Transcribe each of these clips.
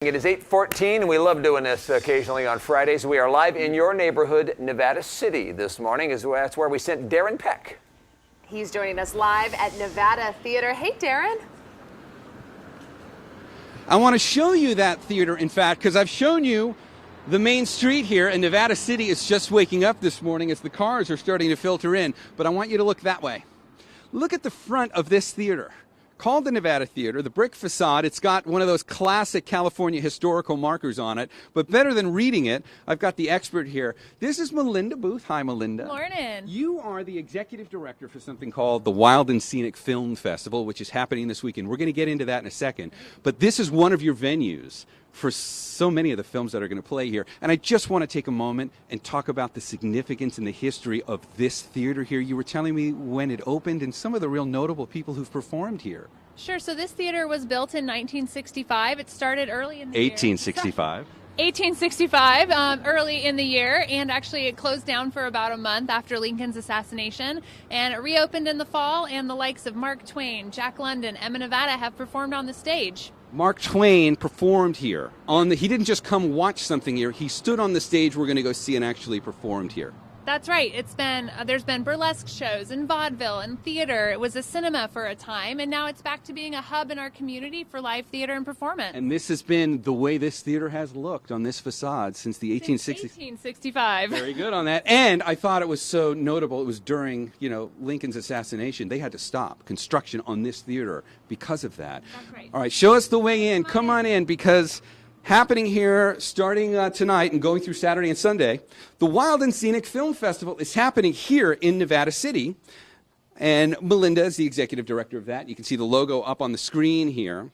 It is 8:14, and we love doing this occasionally on Fridays. We are live in your neighborhood, Nevada City, this morning. That's where we sent Darren Peck. He's joining us live at Nevada Theater. Hey, Darren. I want to show you that theater, in fact, because I've shown you the main street here, and Nevada City is just waking up this morning as the cars are starting to filter in. But I want you to look that way. Look at the front of this theater, called the Nevada Theater, the brick facade. It's got one of those classic California historical markers on it. But better than reading it, I've got the expert here. This is Melinda Booth. Hi, Melinda. Morning. You are the executive director for something called the Wild and Scenic Film Festival, which is happening this weekend. We're going to get into that in a second. But this is one of your venues for so many of the films that are going to play here. And I just want to take a moment and talk about the significance and the history of this theater here. You were telling me when it opened and some of the real notable people who've performed here. Sure, so this theater was built in 1965. It started early in the 1865. 1865, early in the year, and actually it closed down for about a month after Lincoln's assassination, and it reopened in the fall, and the likes of Mark Twain, Jack London, Iyn Nevada have performed on the stage. Mark Twain performed here. He didn't just come watch something here. He stood on the stage we're going to go see and actually performed here. That's right. There's been burlesque shows and vaudeville and theater. It was a cinema for a time, and now it's back to being a hub in our community for live theater and performance. And this has been the way this theater has looked on this facade since the 1860s. 1865. Very good on that. And I thought it was so notable. It was during, Lincoln's assassination. They had to stop construction on this theater because of that. That's right. All right, show us the way in. Come on in, because happening here starting tonight and going through Saturday and Sunday, the Wild and Scenic Film Festival is happening here in Nevada City. And Melinda is the executive director of that. You can see the logo up on the screen here.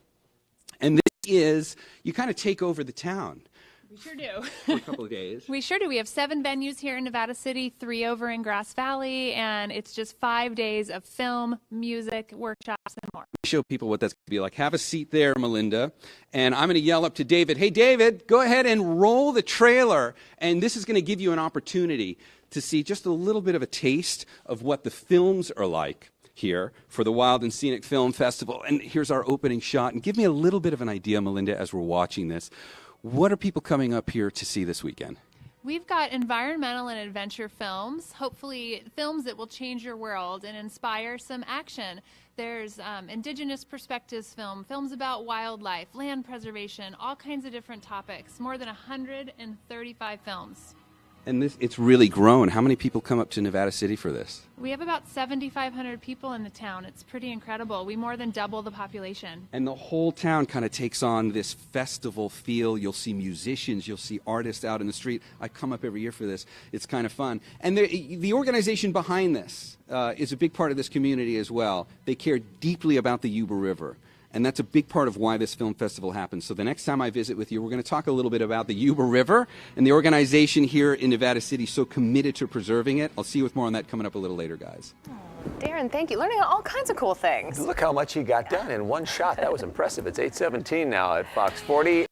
And this is, you kind of take over the town. We sure do. For a couple of days. We sure do. We have 7 venues here in Nevada City, 3 over in Grass Valley, and it's just 5 days of film, music, workshops, and more. Show people what that's going to be like. Have a seat there, Melinda. And I'm going to yell up to David. Hey, David, go ahead and roll the trailer. And this is going to give you an opportunity to see just a little bit of a taste of what the films are like here for the Wild and Scenic Film Festival. And here's our opening shot. And give me a little bit of an idea, Melinda, as we're watching this. What are people coming up here to see this weekend? We've got environmental and adventure films, hopefully films that will change your world and inspire some action. There's indigenous perspectives films about wildlife, land preservation, all kinds of different topics, more than 135 films. And it's really grown. How many people come up to Nevada City for this? We have about 7,500 people in the town. It's pretty incredible. We more than double the population. And the whole town kind of takes on this festival feel. You'll see musicians, you'll see artists out in the street. I come up every year for this. It's kind of fun. And the organization behind this is a big part of this community as well. They care deeply about the Yuba River. And that's a big part of why this film festival happens. So the next time I visit with you, we're going to talk a little bit about the Yuba River and the organization here in Nevada City so committed to preserving it. I'll see you with more on that coming up a little later, guys. Oh, Darren, thank you. Learning all kinds of cool things. Look how much he got done in one shot. That was impressive. It's 8:17 now at Fox 40.